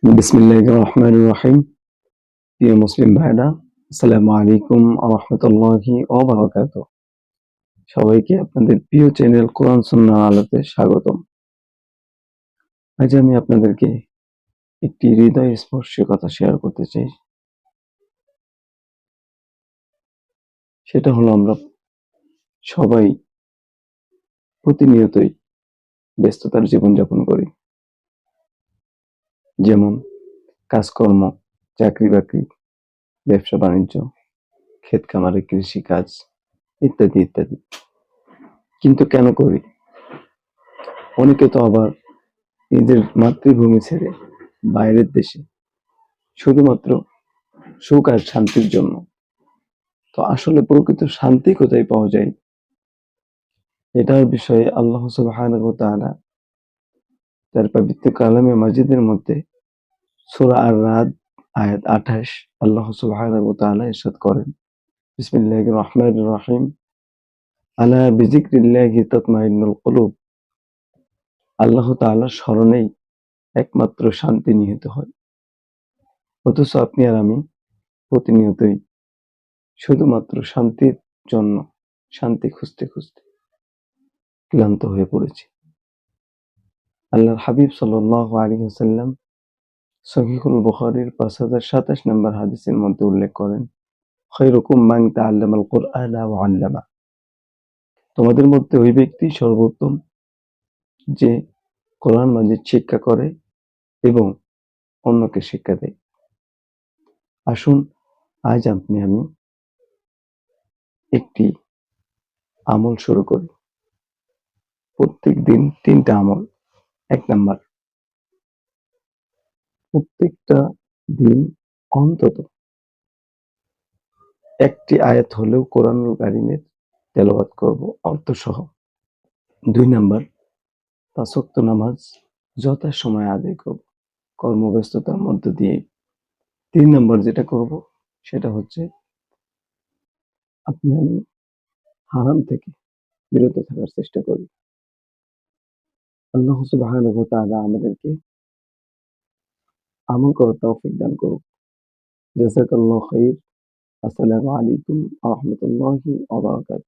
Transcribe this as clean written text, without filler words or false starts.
বিসমিল্লাহির রহমানির রহিম। প্রিয় মুসলিম ভাইরা, আসসালামু আলাইকুম ওয়া রাহমাতুল্লাহি ওয়া বারাকাতুহু। সবাইকে আপনাদের প্রিয় চ্যানেল কোরআন সুন্নাহ আলোতে স্বাগতম। আজ আমি আপনাদেরকে একটি হৃদয়স্পর্শী কথা শেয়ার করতে চাই। সেটা হলো আমরা সবাই প্রতিনিয়তই ব্যস্ততার জীবনযাপন করি। যেমন কাজকর্ম, চাকরি-বাকরি, ব্যবসা-বাণিজ্য, ক্ষেত-খামারে কৃষিকাজ ইত্যাদি ইত্যাদি। কিন্তু কেন করি? অনেকে তো আবার নিজের মাতৃভূমি ছেড়ে বাইরের দেশে শুধুমাত্র সুখ আর শান্তির জন্য। তো আসলে প্রকৃত শান্তি কোথায় পাওয়া যায়? এটার বিষয়ে আল্লাহ সুবহানাহু ওয়া তাআলা তার পবিত্র কালামে মাজিদের মধ্যে সূরা আর-রাদ আয়াত ২৮ আল্লাহ সুবহানাহু ওয়া তাআলা ইরশাদ করেন, বিসমিল্লাহির রহমানির রহিম, আলা বিযিকরিল্লাহি তাতমাইন্নুল কুলুব। আল্লাহ তাআলার স্মরণেই একমাত্র শান্তি নিহিত হয়। অথচ আপনি আর আমি প্রতিনিয়তই শুধুমাত্র শান্তির জন্য শান্তি খুঁজতে খুঁজতে ক্লান্ত হয়ে পড়েছি। আল্লাহর হাবিব সাল্লাল্লাহু আলাইহি ওয়াসাল্লাম সহিহুল বুখারীর ৫০২৭ নম্বর হাদিসের মধ্যে উল্লেখ করেন, খায়রুকুম মান তাআল্লামাল কুরআনা ওয়া 'আল্লামা। তোমাদের মধ্যে ওই ব্যক্তি সর্বোত্তম যে কোরআন মাজিদ শিক্ষা করে এবং অন্যকে শিক্ষা দেয়। আসুন আজ আপনি আমি একটি আমল শুরু করি। প্রত্যেকদিন ৩টা আমল। ১ নাম্বার, প্রত্যেকটা দিন অন্তত একটি আয়াত হলেও কোরআনুল কারীমের তেলাওয়াত করব অর্থসহ। ২ নাম্বার, ৫ ওয়াক্ত নামাজ যথাসময়ে আদায় করব কর্মব্যস্ততার মধ্য দিয়ে। ৩ নাম্বার যেটা করব সেটা হচ্ছে আপনি আমি হারাম থেকে বিরত থাকার চেষ্টা করি। আল্লাহ সুবহানাহু ওয়া তাআলা আমাদেরকে আমল করার তৌফিক দান করুক। জাযাকাল্লাহু খাইর। আসসালামু আলাইকুম ওয়া রাহমাতুল্লাহি ওয়া বারাকাতুহু।